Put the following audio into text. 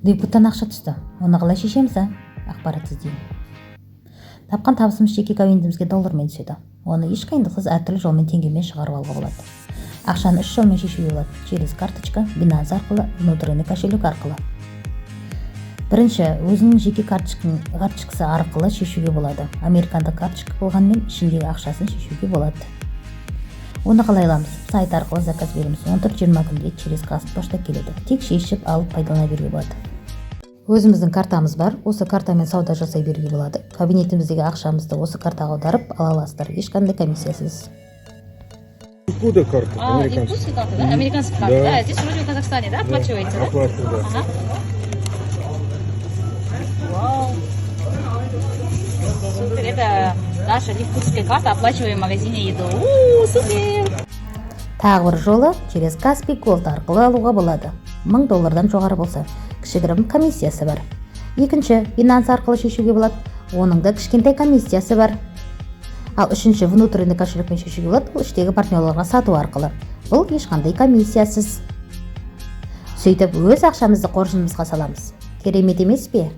Дебюттан ақша түсті. Оны қалай шешеміз, ақпарат іздеймін. Тапқан табысымыз жеке кабинетімізге доллармен түседі. Оны еш қиындықсыз әртүрлі жолмен теңгемен шығарып алуға болады. Ақшаны 3 жолмен шешуге болады: через карточка, Binance арқылы, внутренний кошелек арқылы. Бірінші, өзінің жеке карточкасы арқылы шешуге болады. Американдық карточка болғанмен ішіндегі ақшасын шешуге болады. Оны қалай аламыз? Сайт арқылы заказ береміз. 14-20 күнде через Қазпошта келеді. Тек шешіп алып пайдалана беруге болады. Өзіміздің картамыз бар. Осы картамен сауда жасай беруге болады. Кабинетіміздегі ақшамызды осы картаға аударып ала аласыздар. Ешқандай комиссиясыз. Откуда карта? Американская карта, да? Американская карта, да. Здесь вроде в Казахстане, да, оплачиваете, да? Оплачиваю, да. Ага. Вау. Супер, это наша липутская карта, оплачиваем в магазине еду. Супер! Тағы бір жолы через Каспий Голд арқылы алуға болады. $1000 жоғары болса, кішігірім комиссиясы бар. Екінші, Binance арқылы шешуге болады. Оның да кішкентай комиссиясы бар. Ал үшінші, внутренний кошелекпен шешуге болады. Бұл іштегі партнерларға сату арқылы. Бұл ешқандай комиссиясыз. Сөйтіп, өз ақшамызды қоржынымызға саламыз. Керемет емес пе?